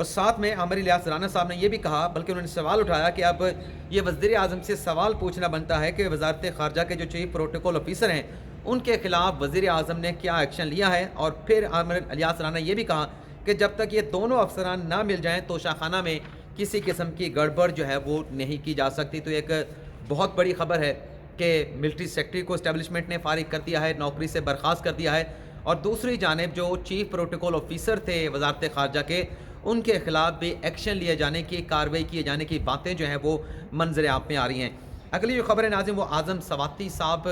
اور ساتھ میں عامر الیاس رانا صاحب نے یہ بھی کہا، بلکہ انہوں نے سوال اٹھایا کہ اب یہ وزیر اعظم سے سوال پوچھنا بنتا ہے کہ وزارت خارجہ کے جو چیف پروٹوکول آفیسر ہیں ان کے خلاف وزیر اعظم نے کیا ایکشن لیا ہے۔ اور پھر عامر الیاس رانا نے یہ بھی کہا کہ جب تک یہ دونوں افسران نہ مل جائیں توشہ خانہ میں کسی قسم کی گڑبڑ جو ہے وہ نہیں کی جا سکتی۔ تو ایک بہت بڑی خبر ہے کہ ملٹری سیکرٹری کو اسٹیبلشمنٹ نے فارغ کر دیا ہے، نوکری سے برخاست کر دیا ہے، اور دوسری جانب جو چیف پروٹوکول آفیسر تھے وزارت خارجہ کے ان کے خلاف بھی ایکشن لیے جانے کی، کارروائی کیے جانے کی باتیں جو ہیں وہ منظر عام میں آ رہی ہیں۔ اگلی جو خبر ہے ناظرین وہ اعظم سواتی صاحب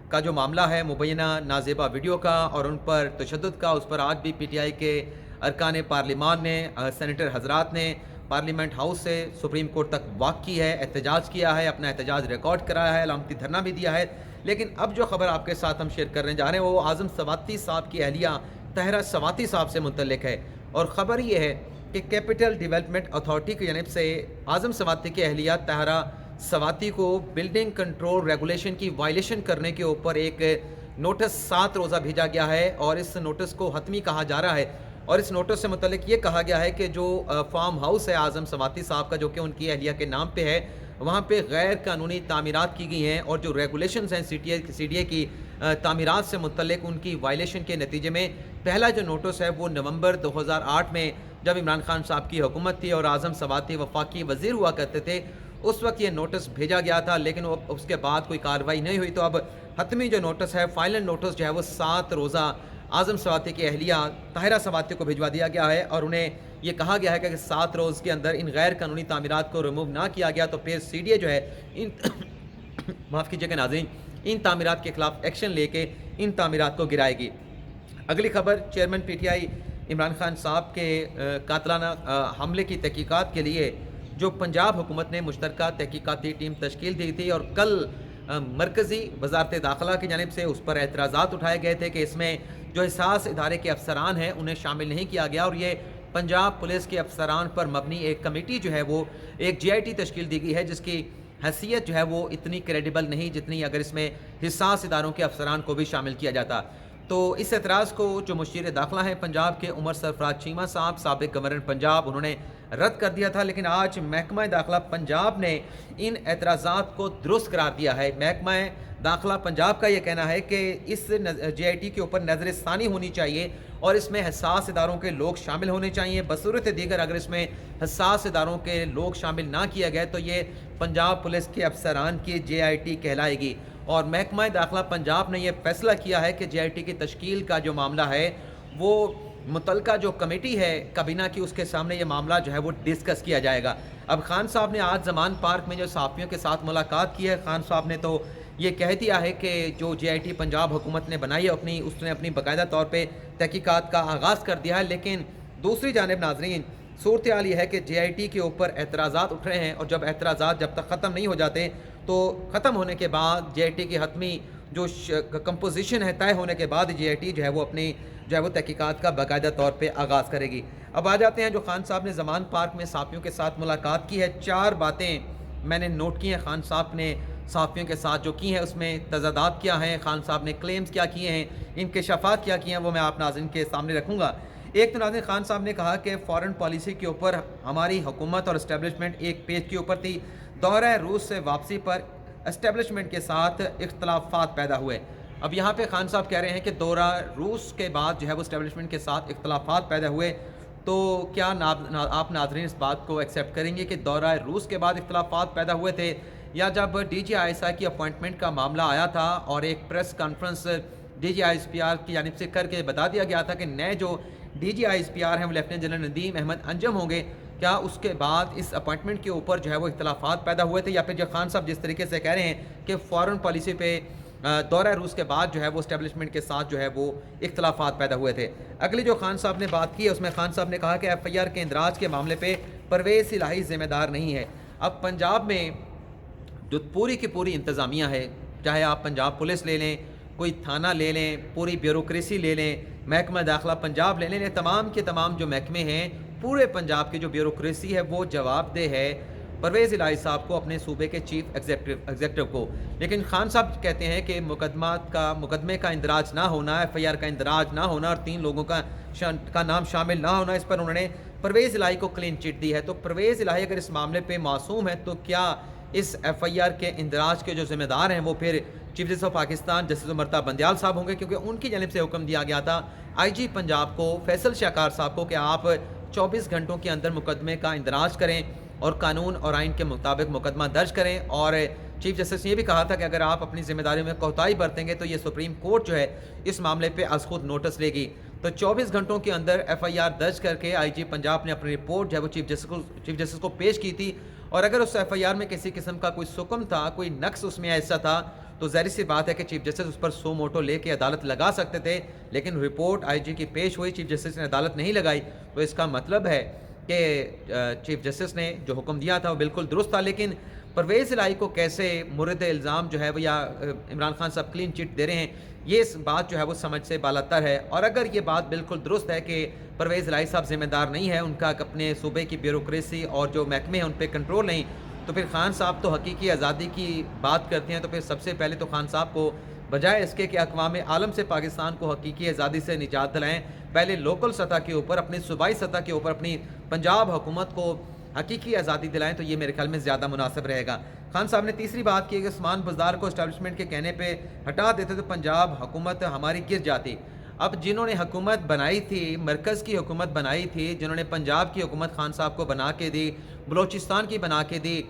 کا جو معاملہ ہے مبینہ نازیبہ ویڈیو کا اور ان پر تشدد کا، اس پر آج بھی پی ٹی آئی کے ارکان پارلیمان نے، سینیٹر حضرات نے پارلیمنٹ ہاؤس سے سپریم کورٹ تک واک کی ہے، احتجاج کیا ہے، اپنا احتجاج ریکارڈ کرایا ہے، علامتی دھرنا بھی دیا ہے۔ لیکن اب جو خبر آپ کے ساتھ ہم شیئر کرنے جا رہے ہیں وہ اعظم سواتی صاحب کی اہلیہ طاہرہ سواتی صاحب سے متعلق ہے، اور خبر یہ ہے کہ کیپٹل ڈیولپمنٹ اتھارٹی کی جانب سے اعظم سواتی کی اہلیہ طاہرہ سواتی کو بلڈنگ کنٹرول ریگولیشن کی وائلیشن کرنے کے اوپر ایک نوٹس 7 روزہ بھیجا گیا ہے، اور اس نوٹس کو حتمی کہا جا رہا ہے۔ اور اس نوٹس سے متعلق یہ کہا گیا ہے کہ جو فارم ہاؤس ہے اعظم سواتی صاحب کا جو کہ ان کی اہلیہ کے نام پہ ہے، وہاں پہ غیر قانونی تعمیرات کی گئی ہیں، اور جو ریگولیشنز ہیں سی ڈی اے کی تعمیرات سے متعلق ان کی وائلیشن کے نتیجے میں پہلا جو نوٹس ہے وہ نومبر 2008 میں جب عمران خان صاحب کی حکومت تھی اور اعظم سواتی وفاقی وزیر ہوا کرتے تھے، اس وقت یہ نوٹس بھیجا گیا تھا، لیکن اس کے بعد کوئی کارروائی نہیں ہوئی۔ تو اب حتمی جو نوٹس ہے، فائنل نوٹس جو ہے وہ 7 روزہ اعظم سواتی کی اہلیہ طاہرہ سواتی کو بھجوا دیا گیا ہے، اور انہیں یہ کہا گیا ہے کہ 7 روز کے اندر ان غیر قانونی تعمیرات کو ریموو نہ کیا گیا تو پھر سی ڈی اے جو ہے ان معاف کیجیے گا ناظرین، ان تعمیرات کے خلاف ایکشن لے کے ان تعمیرات کو گرائے گی۔ اگلی خبر، chairman P T I Imran Khan صاحب کے قاتلانہ حملے کی تحقیقات کے لیے جو پنجاب حکومت نے مشترکہ تحقیقاتی ٹیم تشکیل دی تھی، اور کل مرکزی وزارت داخلہ کی جانب سے اس پر اعتراضات اٹھائے گئے تھے کہ اس میں جو حساس ادارے کے افسران ہیں انہیں شامل نہیں کیا گیا، اور یہ پنجاب پولیس کے افسران پر مبنی ایک کمیٹی جو ہے وہ ایک جی آئی ٹی تشکیل دی گئی ہے جس کی حیثیت جو ہے وہ اتنی کریڈیبل نہیں جتنی اگر اس میں حساس اداروں کے افسران کو بھی شامل کیا جاتا۔ تو اس اعتراض کو جو مشیر داخلہ ہیں پنجاب کے عمر سرفراز چیمہ صاحب، سابق گورنر پنجاب، انہوں نے رد کر دیا تھا، لیکن آج محکمہ داخلہ پنجاب نے ان اعتراضات کو درست قرار دیا ہے۔ محکمہ داخلہ پنجاب کا یہ کہنا ہے کہ اس جے آئی ٹی کے اوپر نظر ثانی ہونی چاہیے اور اس میں حساس اداروں کے لوگ شامل ہونے چاہیے، بصورت دیگر اگر اس میں حساس اداروں کے لوگ شامل نہ کیا گئے تو یہ پنجاب پولیس کے افسران کی جے آئی ٹی کہلائے گی۔ اور محکمہ داخلہ پنجاب نے یہ فیصلہ کیا ہے کہ جے آئی ٹی کی تشکیل کا جو معاملہ ہے وہ متعلقہ جو کمیٹی ہے کابینہ کی، اس کے سامنے یہ معاملہ جو ہے وہ ڈسکس کیا جائے گا۔ اب خان صاحب نے آج زمان پارک میں جو صحافیوں کے ساتھ ملاقات کی ہے، خان صاحب نے تو یہ کہہ دیا ہے کہ جو جے آئی ٹی پنجاب حکومت نے بنائی ہے اس نے اپنی باقاعدہ طور پہ تحقیقات کا آغاز کر دیا ہے، لیکن دوسری جانب ناظرین صورتحال یہ ہے کہ جے آئی ٹی کے اوپر اعتراضات اٹھ رہے ہیں، اور جب اعتراضات جب تک ختم نہیں ہو جاتے تو ختم ہونے کے بعد جے آئی ٹی کی حتمی جو کمپوزیشن ہے طے ہونے کے بعد جے آئی ٹی جو ہے وہ اپنی جو ہے وہ تحقیقات کا باقاعدہ طور پہ آغاز کرے گی۔ اب آ جاتے ہیں جو خان صاحب نے زمان پارک میں صحافیوں کے ساتھ ملاقات کی ہے، 4 باتیں میں نے نوٹ کی ہیں خان صاحب نے صحافیوں کے ساتھ جو کی ہیں، اس میں تضادات کیا ہیں، خان صاحب نے کلیمز کیا کیے ہیں، انکشافات کیا کیے ہیں، وہ میں آپ ناظرین کے سامنے رکھوں گا۔ ایک تو ناظرین خان صاحب نے کہا کہ فارن پالیسی کے اوپر ہماری حکومت اور اسٹیبلشمنٹ ایک پیج کے اوپر تھی، دورہ روس سے واپسی پر اسٹیبلشمنٹ کے ساتھ اختلافات پیدا ہوئے۔ اب یہاں پہ خان صاحب کہہ رہے ہیں کہ دورہ روس کے بعد جو ہے وہ اسٹیبلشمنٹ کے ساتھ اختلافات پیدا ہوئے، تو کیا آپ ناظرین اس بات کو ایکسیپٹ کریں گے کہ دورہ روس کے بعد اختلافات پیدا ہوئے تھے، یا جب D G I S I کی اپوائنٹمنٹ کا معاملہ آیا تھا اور ایک press conference D G I S P R کی جانب سے کر کے بتا دیا گیا تھا کہ نئے جو D G I S P R ہیں وہ لیفٹیننٹ جنرل ندیم احمد انجم ہوں گے، کیا اس کے بعد اس اپوائنٹمنٹ کے اوپر جو ہے وہ اختلافات پیدا ہوئے تھے، یا پھر جو خان صاحب جس طریقے سے کہہ رہے ہیں کہ فارن پالیسی پہ دورہ روس کے بعد جو ہے وہ اسٹیبلشمنٹ کے ساتھ جو ہے وہ اختلافات پیدا ہوئے تھے۔ اگلی جو خان صاحب نے بات کی ہے اس میں خان صاحب نے کہا کہ ایف آئی آر کے اندراج کے معاملے پہ پرویز الہی ذمہ دار نہیں ہے۔ اب پنجاب میں جو پوری کی پوری انتظامیہ ہے، چاہے آپ پنجاب پولیس لے لیں، کوئی تھانہ لے لیں، پوری بیوروکریسی لے لیں، محکمہ داخلہ پنجاب لے لیں، یہ تمام کے تمام جو محکمے ہیں پورے پنجاب کی جو بیوروکریسی ہے وہ جواب دہ ہے پرویز الہی صاحب کو اپنے صوبے کے چیف ایگزیکٹو کو، لیکن خان صاحب کہتے ہیں کہ مقدمے کا اندراج نہ ہونا، ایف آئی آر کا اندراج نہ ہونا اور 3 لوگوں کا نام شامل نہ ہونا، اس پر انہوں نے پرویز الہی کو کلین چٹ دی ہے۔ تو پرویز الہی اگر اس معاملے پہ معصوم ہے تو کیا اس ایف آئی آر کے اندراج کے جو ذمہ دار ہیں وہ پھر chief justice of Pakistan justice Amrita Bandial صاحب ہوں گے؟ کیونکہ ان کی جانب سے حکم دیا گیا تھا آئی جی پنجاب کو، فیصل شاہکار صاحب کو، کہ آپ 24 گھنٹوں کے اندر مقدمے کا اندراج کریں اور قانون اور آئین کے مطابق مقدمہ درج کریں، اور چیف جسٹس نے یہ بھی کہا تھا کہ اگر آپ اپنی ذمہ داری میں کوتاہی برتیں گے تو یہ سپریم کورٹ جو ہے اس معاملے پہ از خود نوٹس لے گی۔ تو 24 گھنٹوں کے اندر ایف آئی آر درج کر کے آئی جی پنجاب نے اپنی رپورٹ جو ہے وہ چیف جسٹس کو پیش کی تھی، اور اگر اس ایف آئی آر میں کسی قسم کا کوئی سکم تھا، کوئی نقص اس میں ایسا تھا، تو ظاہر سی بات ہے کہ چیف جسٹس اس پر سو موٹو لے کے عدالت لگا سکتے تھے، لیکن رپورٹ آئی جی کی پیش ہوئی، چیف جسٹس نے عدالت نہیں لگائی، تو اس کا مطلب ہے کہ چیف جسٹس نے جو حکم دیا تھا وہ بالکل درست تھا۔ لیکن پرویز الہی کو کیسے مورد الزام جو ہے وہ یا عمران خان صاحب کلین چٹ دے رہے ہیں، یہ اس بات جو ہے وہ سمجھ سے بالاتر ہے، اور اگر یہ بات بالکل درست ہے کہ پرویز الہی صاحب ذمہ دار نہیں ہے، ان کا اپنے صوبے کی بیوروکریسی اور جو محکمے ہیں ان پہ کنٹرول نہیں، تو پھر خان صاحب تو حقیقی آزادی کی بات کرتے ہیں، تو پھر سب سے پہلے تو خان صاحب کو بجائے اس کے کہ اقوام عالم سے پاکستان کو حقیقی آزادی سے نجات دلائیں، پہلے لوکل سطح کے اوپر، اپنی صوبائی سطح کے اوپر اپنی پنجاب حکومت کو حقیقی آزادی دلائیں، تو یہ میرے خیال میں زیادہ مناسب رہے گا۔ خان صاحب نے تیسری بات کی کہ عثمان بزدار کو اسٹیبلشمنٹ کے کہنے پہ ہٹا دیتے تو پنجاب حکومت ہماری گر جاتی۔ اب جنہوں نے حکومت بنائی تھی، مرکز کی حکومت بنائی تھی، جنہوں نے پنجاب کی حکومت خان صاحب کو بنا کے دی، بلوچستان کی بنا کے دی،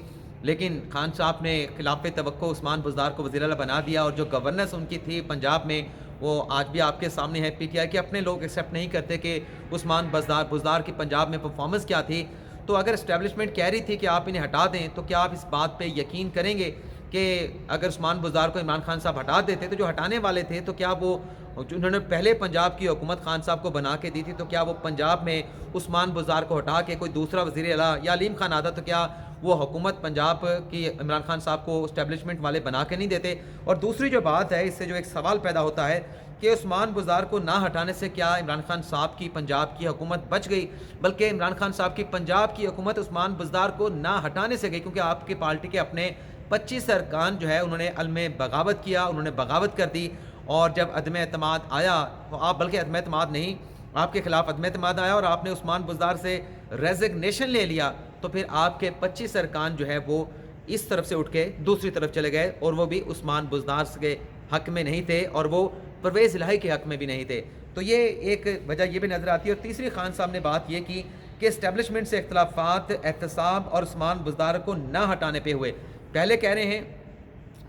لیکن خان صاحب نے خلاف توقع عثمان بزدار کو وزیر اعلیٰ بنا دیا، اور جو گورننس ان کی تھی پنجاب میں وہ آج بھی آپ کے سامنے ہے۔ پی ٹی آئی کے اپنے لوگ ایکسیپٹ نہیں کرتے کہ عثمان بزدار کی پنجاب میں پرفارمنس کیا تھی۔ تو اگر اسٹیبلشمنٹ کہہ رہی تھی کہ آپ انہیں ہٹا دیں، تو کیا آپ اس بات پہ یقین کریں گے کہ اگر عثمان بزدار کو عمران خان صاحب ہٹا دیتے تو جو ہٹانے والے تھے، تو کیا وہ انہوں نے پہلے پنجاب کی حکومت خان صاحب کو بنا کے دی تھی، تو کیا وہ پنجاب میں عثمان بزدار کو ہٹا کے کوئی دوسرا وزیر اعلیٰ یا علیم خان آتا تو کیا وہ حکومت پنجاب کی عمران خان صاحب کو اسٹیبلشمنٹ والے بنا کے نہیں دیتے؟ اور دوسری جو بات ہے، اس سے جو ایک سوال پیدا ہوتا ہے کہ عثمان بزدار کو نہ ہٹانے سے کیا عمران خان صاحب کی پنجاب کی حکومت بچ گئی؟ بلکہ عمران خان صاحب کی پنجاب کی حکومت عثمان بزدار کو نہ ہٹانے سے گئی، کیونکہ آپ کی پارٹی کے اپنے 25 ارکان جو ہے انہوں نے عزم بغاوت کیا، انہوں نے بغاوت کر دی، اور جب عدم اعتماد آیا تو آپ، بلکہ عدم اعتماد نہیں، آپ کے خلاف عدم اعتماد آیا اور آپ نے عثمان بزدار سے ریزگنیشن لے لیا، تو پھر آپ کے 25 ارکان جو ہے وہ اس طرف سے اٹھ کے دوسری طرف چلے گئے، اور وہ بھی عثمان بزدار کے حق میں نہیں تھے اور وہ پرویز الہی کے حق میں بھی نہیں تھے۔ تو یہ ایک وجہ یہ بھی نظر آتی ہے۔ اور تیسری خان صاحب نے بات یہ کی کہ اسٹیبلشمنٹ سے اختلافات احتساب اور عثمان بزدار کو نہ ہٹانے پہ ہوئے۔ پہلے کہہ رہے ہیں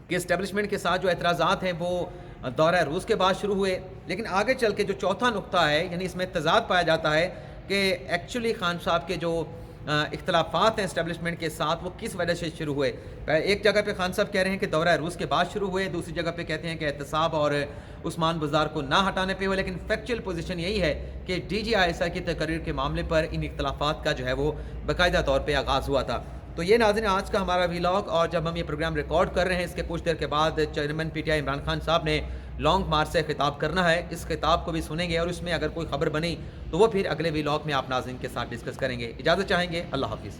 کہ اسٹیبلشمنٹ کے ساتھ جو اعتراضات ہیں وہ دورہ روس کے بعد شروع ہوئے، لیکن آگے چل کے جو چوتھا نقطہ ہے، یعنی اس میں تضاد پایا جاتا ہے کہ ایکچولی خان صاحب کے جو اختلافات ہیں اسٹیبلشمنٹ کے ساتھ وہ کس وجہ سے شروع ہوئے۔ ایک جگہ پہ خان صاحب کہہ رہے ہیں کہ دورہ روس کے بعد شروع ہوئے، دوسری جگہ پہ کہتے ہیں کہ احتساب اور عثمان بزدار کو نہ ہٹانے پہ ہوئے، لیکن فیکچوئل پوزیشن یہی ہے کہ D G I S I کی تقریر کے معاملے پر ان اختلافات کا جو ہے وہ باقاعدہ طور پہ آغاز ہوا تھا۔ تو یہ ناظرین آج کا ہمارا ویلاگ، اور جب ہم یہ پروگرام ریکارڈ کر رہے ہیں اس کے کچھ دیر کے بعد chairman P T I Imran Khan صاحب نے لانگ مارچ سے خطاب کرنا ہے، اس خطاب کو بھی سنیں گے، اور اس میں اگر کوئی خبر بنی تو وہ پھر اگلے ویلاگ میں آپ ناظرین کے ساتھ ڈسکس کریں گے۔ اجازت چاہیں گے، اللہ حافظ۔